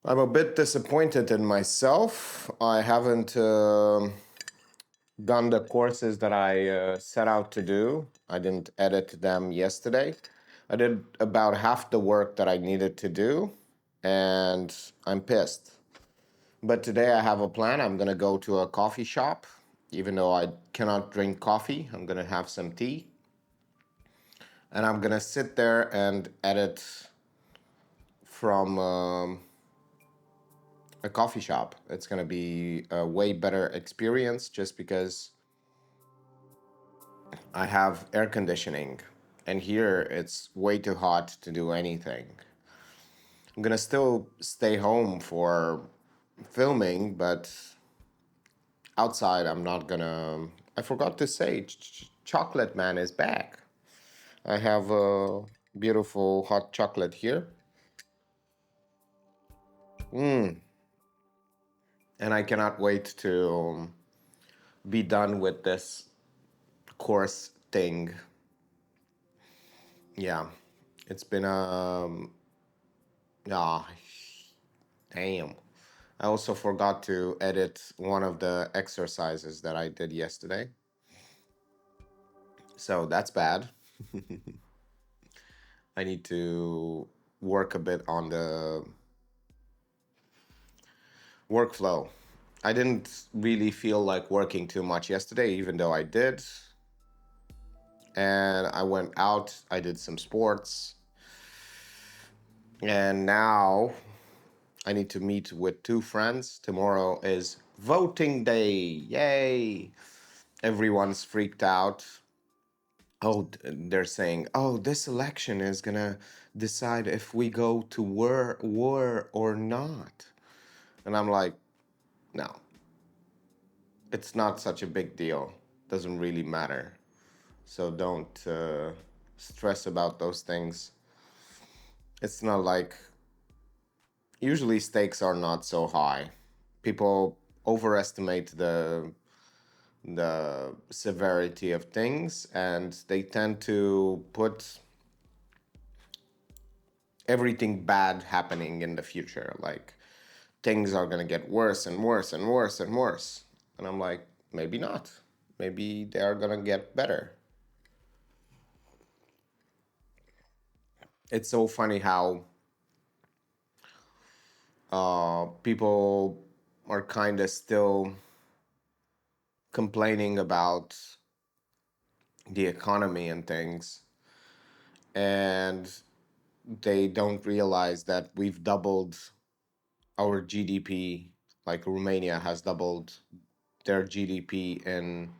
I'm a bit disappointed in myself. I haven't done the courses that I set out to do. I didn't edit them yesterday. I did about half the work that I needed to do, and I'm pissed. But today I have a plan. I'm going to go to a coffee shop. Even though I cannot drink coffee, I'm going to have some tea. And I'm going to sit there and edit from a coffee shop. It's going to be a way better experience just because I have air conditioning. And here it's way too hot to do anything. I'm going to still stay home for filming, but outside I'm not going to. I forgot to say, Chocolate Man is back. I have a beautiful hot chocolate here. Mm. And I cannot wait to be done with this course thing. Yeah, it's been ah, damn. I also forgot to edit one of the exercises that I did yesterday. So that's bad. I need to work a bit on the workflow. I didn't really feel like working too much yesterday, even though I did. And I went out, I did some sports, and now I need to meet with two friends. Tomorrow is voting day. Yay! Everyone's freaked out. Oh, they're saying, oh, this election is gonna decide if we go to war or not. And I'm like, no, it's not such a big deal. Doesn't really matter. So don't stress about those things. It's not like usually stakes are not so high. People overestimate the severity of things, and they tend to put everything bad happening in the future. Like things are gonna get worse and worse and worse and worse. And I'm like, maybe not. Maybe they are gonna get better. It's so funny how people are kind of still complaining about the economy and things, and they don't realize that we've doubled our GDP. Like Romania has doubled their GDP in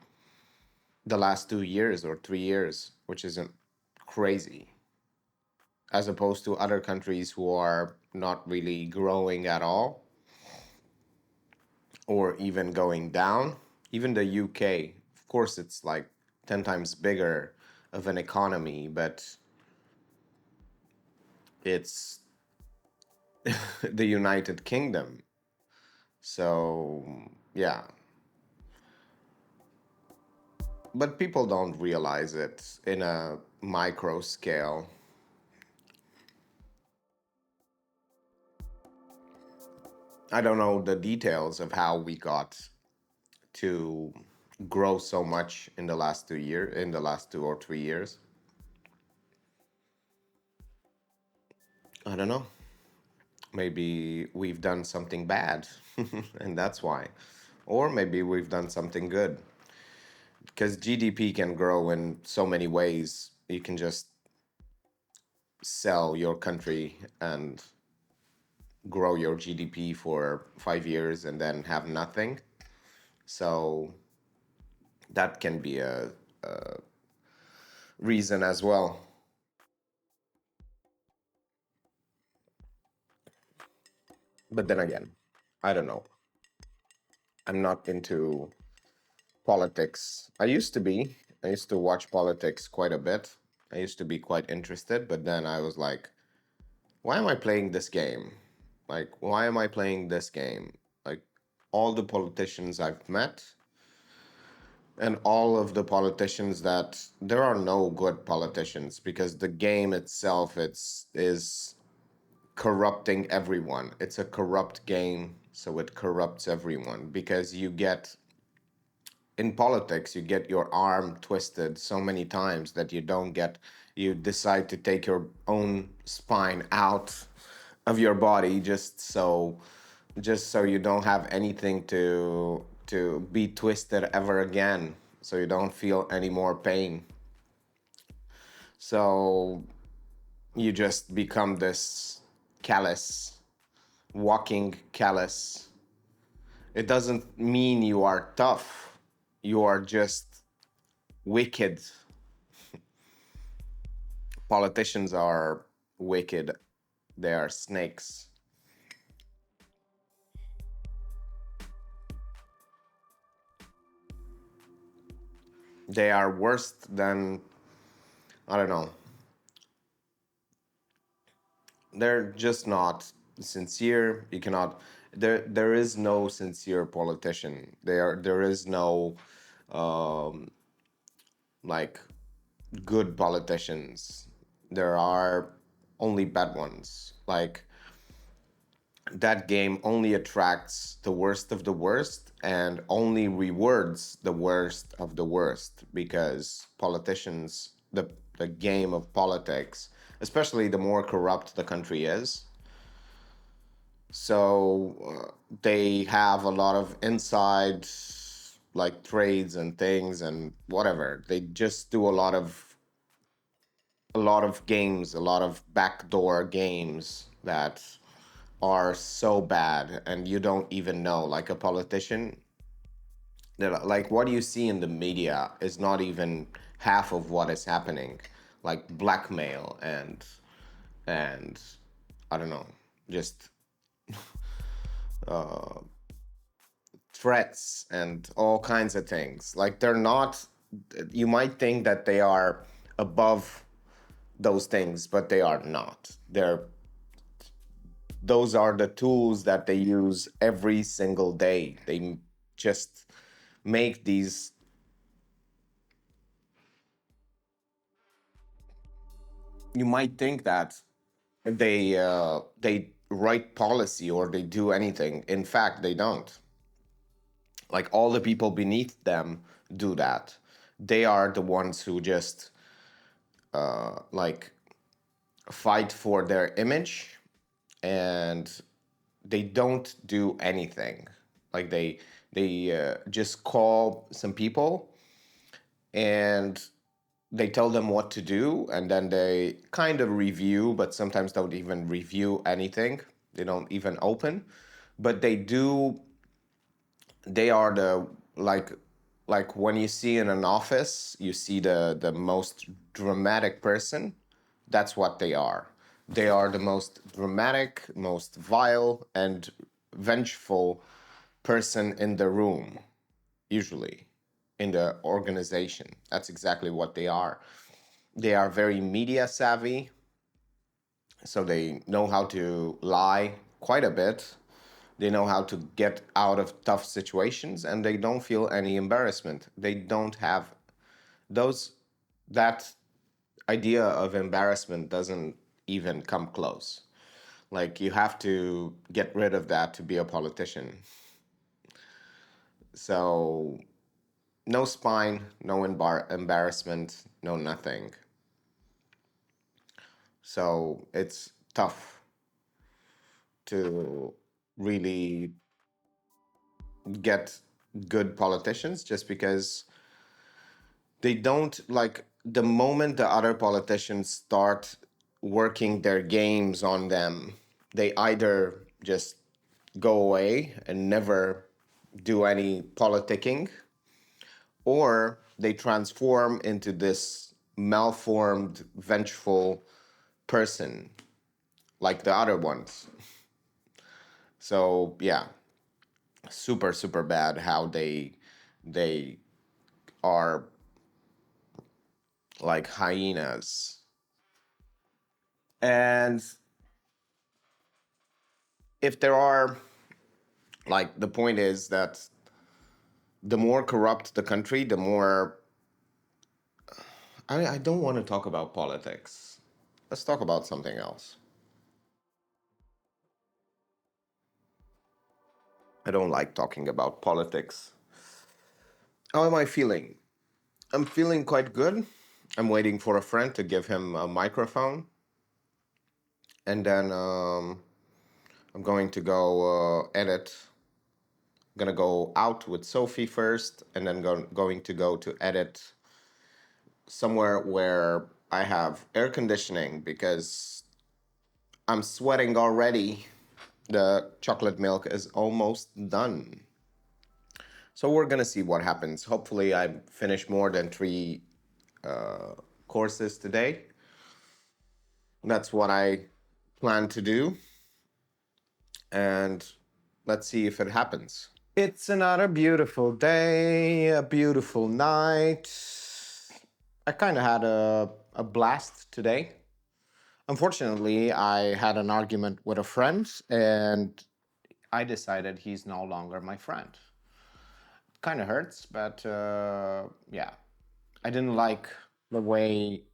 the last 2 years or 3 years, which isn't crazy, as opposed to other countries who are not really growing at all or even going down. Even the UK, of course, it's like 10 times bigger of an economy, but it's the United Kingdom. So, yeah. But people don't realize it in a micro scale. I don't know the details of how we got to grow so much in the last 2 years, in the last 2 or 3 years. I don't know. Maybe we've done something bad, and that's why. Or maybe we've done something good. Because GDP can grow in so many ways. You can just sell your country and grow your GDP for 5 years and then have nothing. So that can be a reason as well. But then again, I don't know. I'm not into politics. I used to be. I used to watch politics quite a bit. I used to be quite interested, but then I was like, why am I playing this game? Like, why am I playing this game? Like, all the politicians I've met and all of the politicians that there are no good politicians because the game itself it's is corrupting everyone. It's a corrupt game, so it corrupts everyone because you get in politics, you get your arm twisted so many times that you decide to take your own spine out of your body just so you don't have anything to be twisted ever again, so you don't feel any more pain. So you just become this callous, walking callous. It doesn't mean you are tough. You are just wicked. Politicians are wicked. They are snakes. They are worse than, I don't know. They're just not sincere. You cannot. There is no sincere politician. There is no um, like good politicians. There are only bad ones. Like that game only attracts the worst of the worst and only rewards the worst of the worst because politicians, the game of politics, especially the more corrupt the country is, so they have a lot of inside like trades and things and whatever. They just do a lot of games, a lot of backdoor games that are so bad and you don't even know. Like a politician, like what you see in the media is not even half of what is happening. Like blackmail and I don't know, just uh, threats and all kinds of things. Like they're not. You might think that they are above those things, but they are not. Those are the tools that they use every single day. They just make these. You might think that they write policy or they do anything. In fact, they don't. Like all the people beneath them do that. They are the ones who just like fight for their image, and they don't do anything. Like they just call some people and they tell them what to do, and then they kind of review, but sometimes don't even review anything. They don't even open, but they do. They are the like when you see in an office, you see the most dramatic person. That's what they are. They are the most dramatic, most vile, and vengeful person in the room, usually in the organization. That's exactly what they are. They are very media savvy, so they know how to lie quite a bit. They know how to get out of tough situations and they don't feel any embarrassment. They don't have those, that idea of embarrassment doesn't even come close. Like you have to get rid of that to be a politician. So no spine, no embarrassment, no nothing. So it's tough to really get good politicians just because they don't, like, the moment the other politicians start working their games on them, they either just go away and never do any politicking, or they transform into this malformed, vengeful person like the other ones. So yeah, super super bad how they are like hyenas. And if there are, like, the point is that the more corrupt the country, the more. I don't want to talk about politics. Let's talk about something else. I don't like talking about politics. How am I feeling? I'm feeling quite good. I'm waiting for a friend to give him a microphone, and then I'm going to go edit. I'm gonna go out with Sophie first, and then going to go to edit somewhere where I have air conditioning because I'm sweating already. The chocolate milk is almost done. So we're gonna see what happens. Hopefully, I finish more than three courses today. That's what I plan to do, and let's see if it happens. It's another beautiful day, a beautiful night. I kind of had a blast today. Unfortunately, I had an argument with a friend, and I decided he's no longer my friend. Kind of hurts, but yeah. I didn't like the way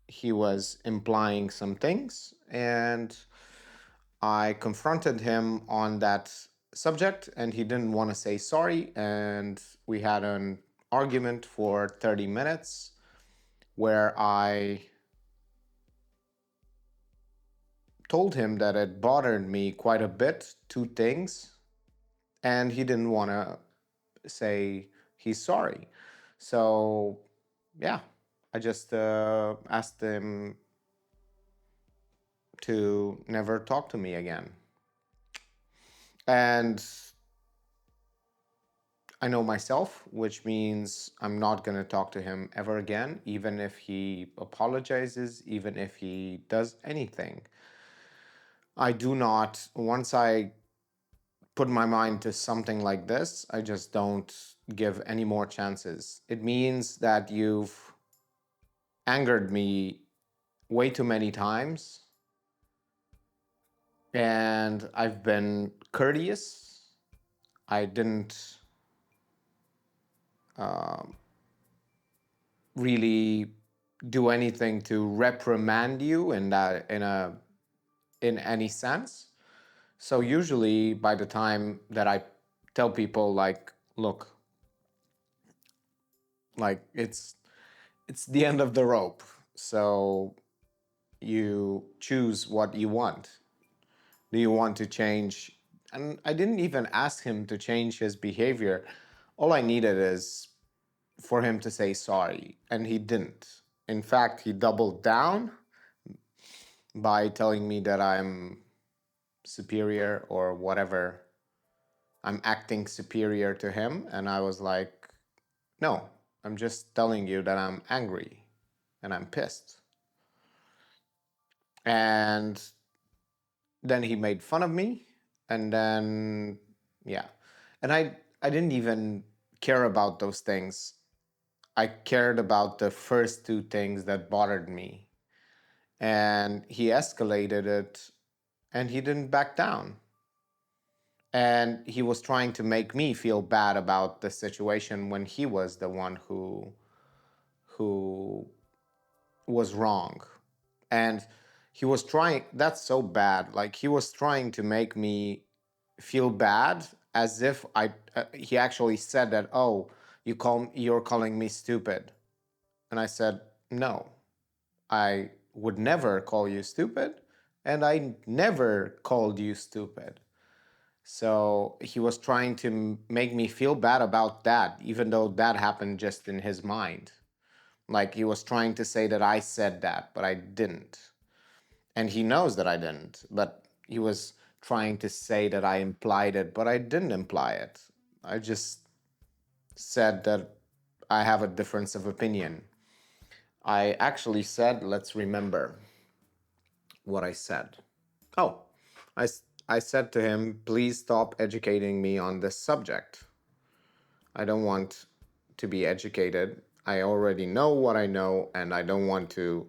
he was implying some things, and I confronted him on that subject, and he didn't want to say sorry. And we had an argument for 30 minutes where I told him that it bothered me quite a bit, two things, and he didn't want to say he's sorry. So, yeah, I just asked him to never talk to me again. And I know myself, which means I'm not going to talk to him ever again, even if he apologizes, even if he does anything. I do not, once I put my mind to something like this, I just don't give any more chances. It means that you've angered me way too many times, and I've been courteous. I didn't really do anything to reprimand you in that in any sense. So usually by the time that I tell people like, look, like it's the end of the rope. So you choose what you want. Do you want to change? And I didn't even ask him to change his behavior. All I needed is for him to say sorry, and he didn't. In fact, he doubled down by telling me that I'm superior or whatever. I'm acting superior to him. And I was like, no, I'm just telling you that I'm angry and I'm pissed. And then he made fun of me. And then, yeah. And I didn't even care about those things. I cared about the first two things that bothered me. And he escalated it and he didn't back down. And he was trying to make me feel bad about the situation when he was the one who was wrong. And he was trying, that's so bad, like he was trying to make me feel bad as if he actually said that, oh, you're calling me stupid. And I said, no, I would never call you stupid, and I never called you stupid. So he was trying to make me feel bad about that, even though that happened just in his mind. Like he was trying to say that I said that, but I didn't. And he knows that I didn't, but he was trying to say that I implied it, but I didn't imply it. I just said that I have a difference of opinion. I actually said, let's remember what I said. Oh, I, I said to him, please stop educating me on this subject. I don't want to be educated. I already know what I know, and I don't want to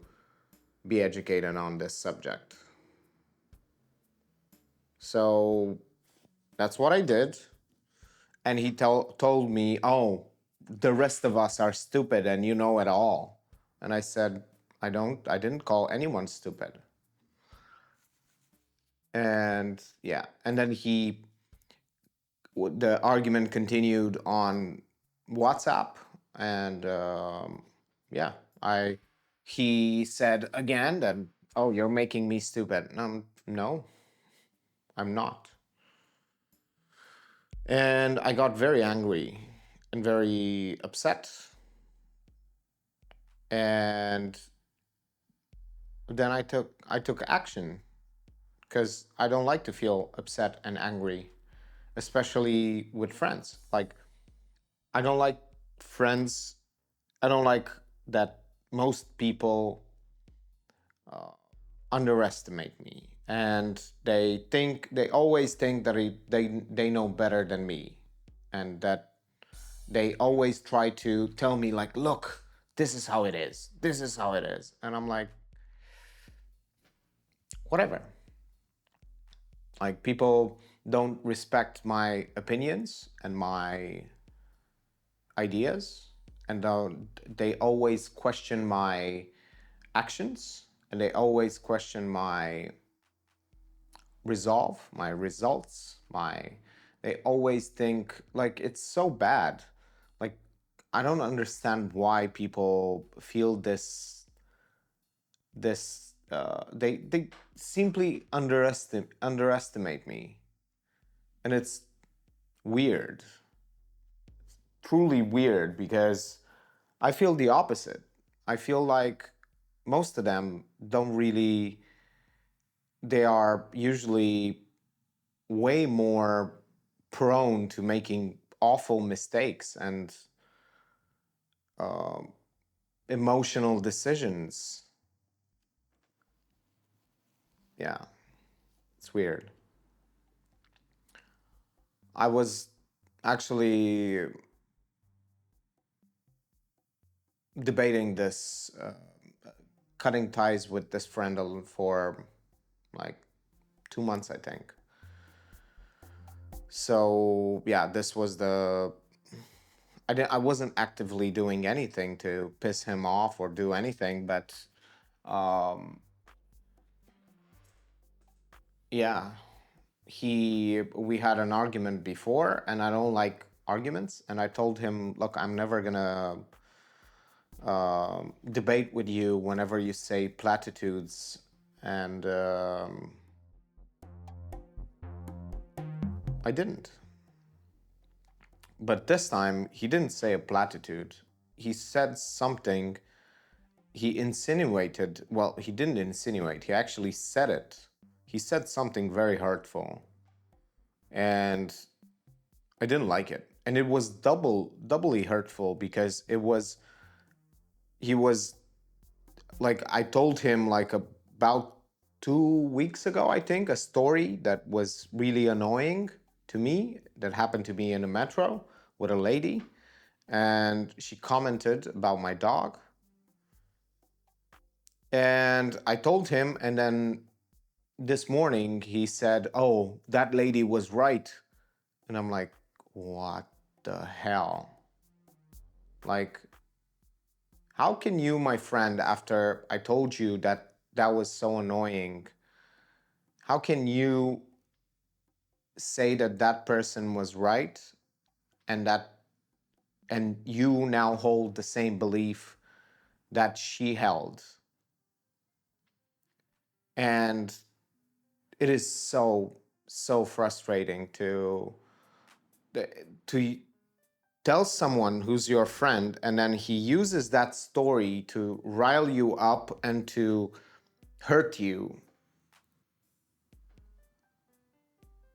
be educated on this subject. So that's what I did. And he told me, oh, the rest of us are stupid and you know it all. And I said, I didn't call anyone stupid. And yeah, and then he the argument continued on WhatsApp, and yeah, I he said again that, oh, you're making me stupid. No, I'm not. And I got very angry and very upset. And then I took action because I don't like to feel upset and angry, especially with friends. Like, I don't like friends. I don't like that most people underestimate me, and they always think that they know better than me, and that they always try to tell me, like, look, this is how it is, this is how it is, and I'm like, whatever. Like, people don't respect my opinions and my ideas, and they always question my actions, and they always question my resolve, my results, my they always think like it's so bad. Like, I don't understand why people feel they simply underestimate me, and it's weird, truly weird, because I feel the opposite. I feel like most of them don't really, they are usually way more prone to making awful mistakes and um emotional decisions. Yeah, it's weird. I was actually debating this, cutting ties with this friend for like 2 months, I think. So yeah, this was the I wasn't actively doing anything to piss him off or do anything, but um, yeah, we had an argument before, and I don't like arguments. And I told him, look, I'm never gonna debate with you whenever you say platitudes, and I didn't. But this time, he didn't say a platitude. He said something. He insinuated, well, he didn't insinuate, he actually said it. He said something very hurtful, and I didn't like it. And it was doubly hurtful because he was like, I told him like about 2 weeks ago, I think, a story that was really annoying to me that happened to me in a metro with a lady. And she commented about my dog. And I told him, and then this morning he said, oh, that lady was right. And I'm like, what the hell? Like, how can you, my friend, after I told you that that was so annoying, how can you say that that person was right, and you now hold the same belief that she held? And it is so frustrating to tell someone who's your friend, and then he uses that story to rile you up and to hurt you.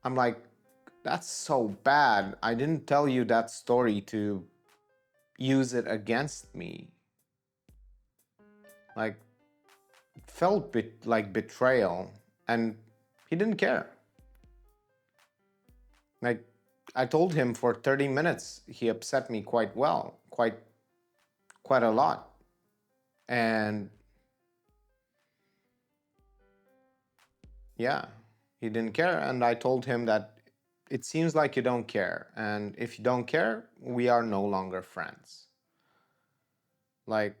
I'm like, that's so bad. I didn't tell you that story to use it against me. Like, it felt like betrayal, and he didn't care. Like, I told him for 30 minutes, he upset me quite well, quite a lot. And yeah, he didn't care. And I told him that it seems like you don't care. And if you don't care, we are no longer friends. Like,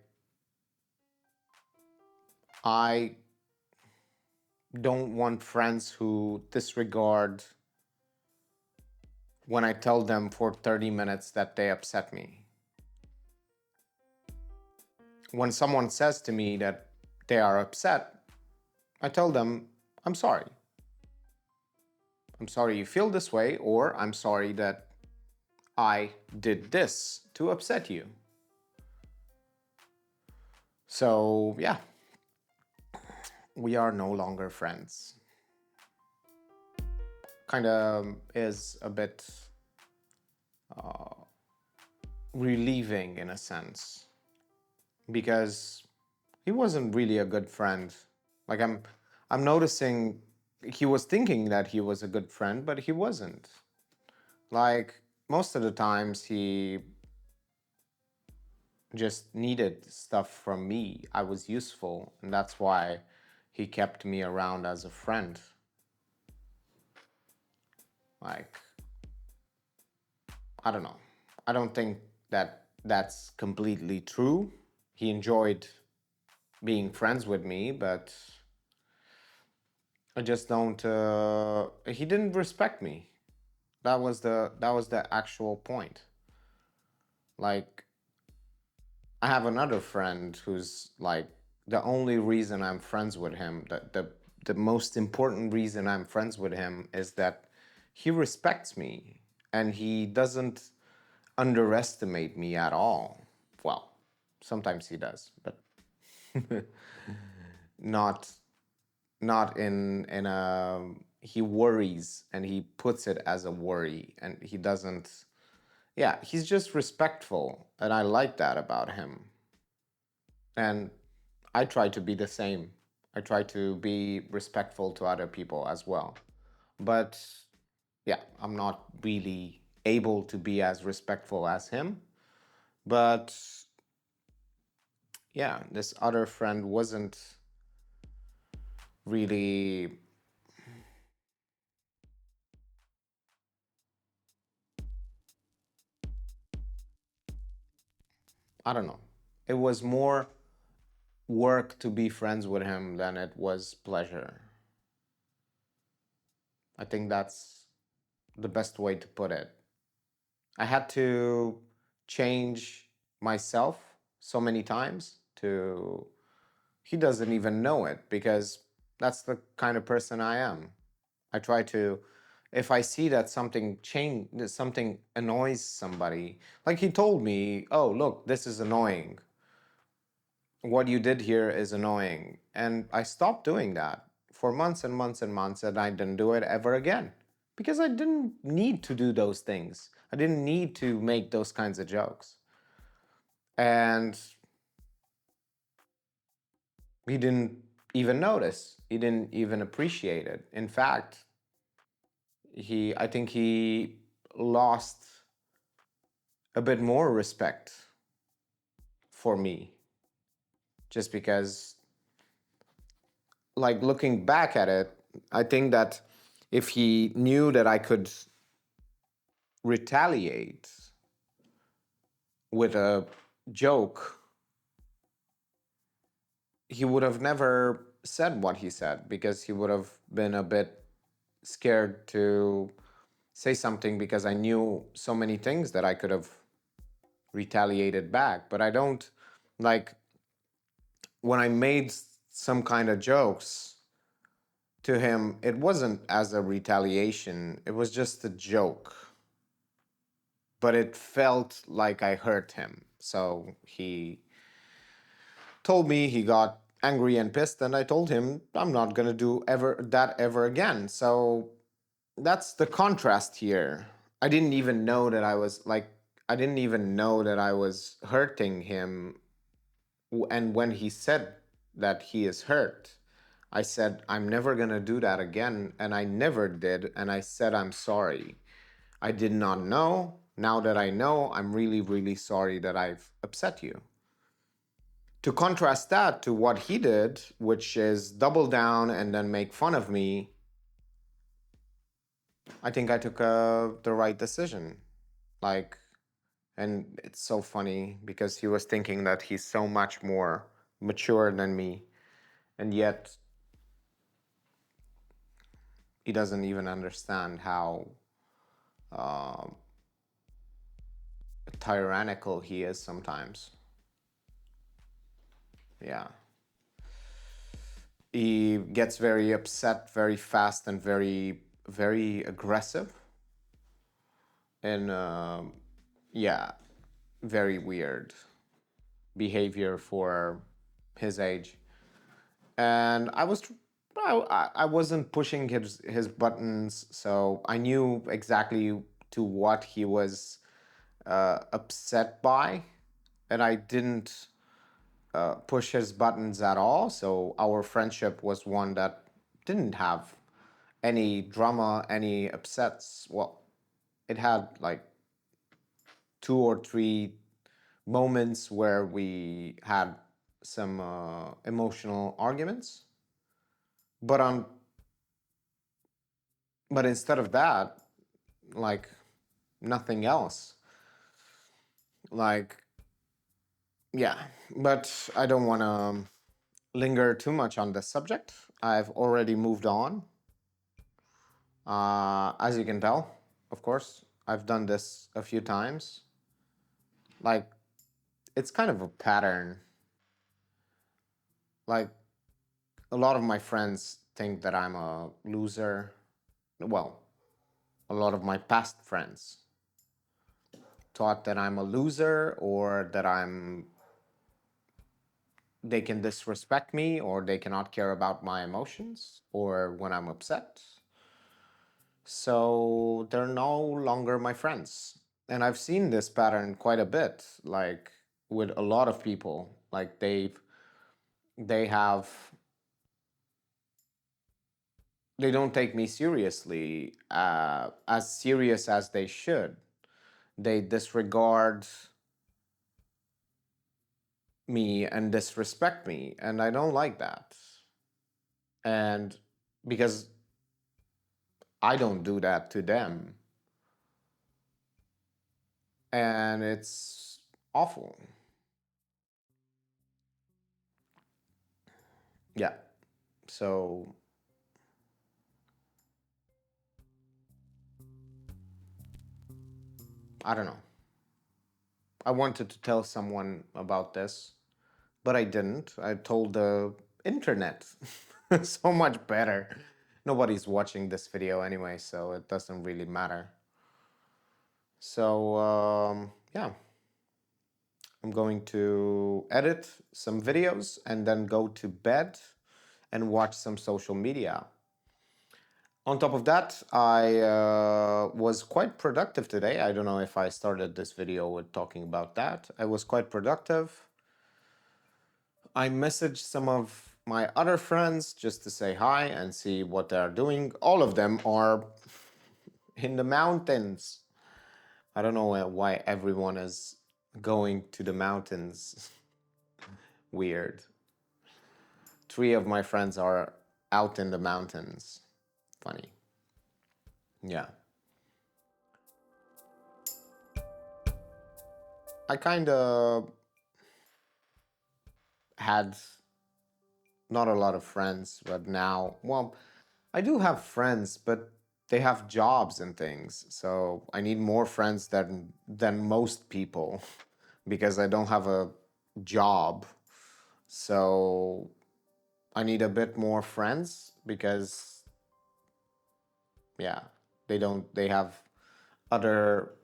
I don't want friends who disregard when I tell them for 30 minutes that they upset me. When someone says to me that they are upset, I tell them, I'm sorry. I'm sorry you feel this way, or I'm sorry that I did this to upset you. So, yeah, we are no longer friends. Kind of is a bit relieving in a sense because he wasn't really a good friend. Like I'm noticing he was thinking that he was a good friend, but he wasn't. Like most of the times he just needed stuff from me. I was useful, and that's why he kept me around as a friend. Like I don't know. I don't think that that's completely true. He enjoyed being friends with me, but I just don't. He didn't respect me. That was the actual point. Like I have another friend who's like the only reason I'm friends with him. The most important reason I'm friends with him is that he respects me and he doesn't underestimate me at all. Well, sometimes he does, but not not in a he worries and he puts it as a worry and he doesn't. Yeah, he's just respectful and I like that about him. And I try to be the same. I try to be respectful to other people as well. But yeah, I'm not really able to be as respectful as him. But yeah, this other friend wasn't really, I don't know. It was more work to be friends with him than it was pleasure. I think that's the best way to put it. I had to change myself so many times to he doesn't even know it because that's the kind of person I am. I try to if I see that something annoys somebody, like he told me, "Oh, look, this is annoying. What you did here is annoying." And I stopped doing that for months and months and months, and I didn't do it ever again because I didn't need to do those things. I didn't need to make those kinds of jokes. And he didn't even notice. He didn't even appreciate it. In fact, I think he lost a bit more respect for me just because, like, looking back at it, I think that if he knew that I could retaliate with a joke, he would have never said what he said because he would have been a bit scared to say something because I knew so many things that I could have retaliated back. But I don't like when I made some kind of jokes to him, it wasn't as a retaliation, it was just a joke. But it felt like I hurt him. So he told me he got angry and pissed, and I told him I'm not gonna do ever that ever again. So that's the contrast here. I didn't even know that I didn't even know that I was hurting him. And when he said that he is hurt, I said, I'm never going to do that again. And I never did. And I said, I'm sorry. I did not know. Now that I know, I'm really, really sorry that I've upset you. To contrast that to what he did, which is double down and then make fun of me, I think I took the right decision. Like, and it's so funny because he was thinking that he's so much more mature than me, and yet he doesn't even understand how um, tyrannical he is sometimes. Yeah. He gets very upset very fast and very aggressive. And yeah, very weird behavior for his age. And I wasn't pushing his buttons, so I knew exactly to what he was upset by, and I didn't push his buttons at all. So our friendship was one that didn't have any drama, any upsets. Well, it had like two or three moments where we had some emotional arguments, but on but instead of that, like nothing else. Like, yeah, but I don't want to linger too much on this subject. I've already moved on. As you can tell, of course, I've done this a few times. Like, it's kind of a pattern. Like, a lot of my friends think that I'm a loser. Well, a lot of my past friends thought that I'm a loser or that they can disrespect me or they cannot care about my emotions or when I'm upset. So they're no longer my friends. And I've seen this pattern quite a bit, like with a lot of people. Like they have they don't take me seriously, as serious as they should. They disregard me and disrespect me, and I don't like that. And because I don't do that to them, and it's awful. Yeah. So I don't know. I wanted to tell someone about this, but I didn't. I told the internet. So much better. Nobody's watching this video anyway, so it doesn't really matter. So, yeah, I'm going to edit some videos and then go to bed and watch some social media. On top of that, I was quite productive today. I don't know if I started this video with talking about that. I was quite productive. I messaged some of my other friends just to say hi and see what they're doing. All of them are in the mountains. I don't know why everyone is going to the mountains. Weird. Three of my friends are out in the mountains. Funny. Yeah. I kind of had not a lot of friends, but now, well, I do have friends, but they have jobs and things. So I need more friends than most people because I don't have a job. So I need a bit more friends because yeah, they have other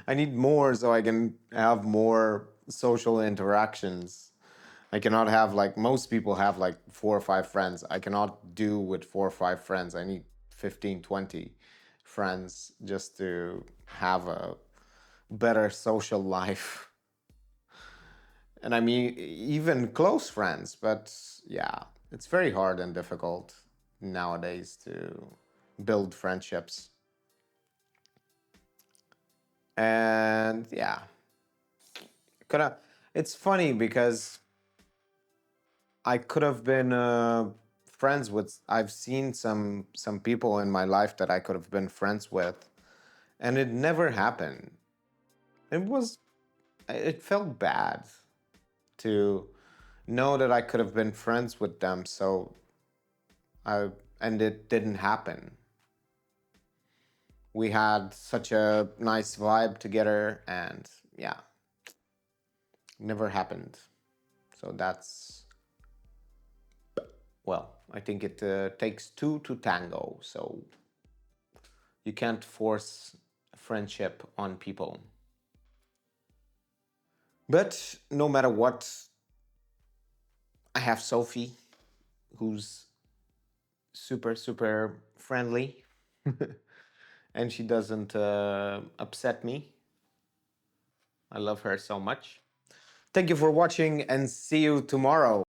I need more so I can have more social interactions. I cannot have like most people have like 4 or 5 friends. I cannot do with 4 or 5 friends. I need 15, 20 friends just to have a better social life. And I mean, even close friends, but yeah, it's very hard and difficult nowadays to build friendships. And yeah, could have, it's funny because I could have been friends with. I've seen some people in my life that I could have been friends with, and it never happened. It was it felt bad to know that I could have been friends with them. So I and it didn't happen, we had such a nice vibe together, and yeah, never happened. So that's, well, I think it takes two to tango. So you can't force friendship on people. But no matter what, I have Sophie, who's super, super friendly, and she doesn't upset me. I love her so much. Thank you for watching and see you tomorrow.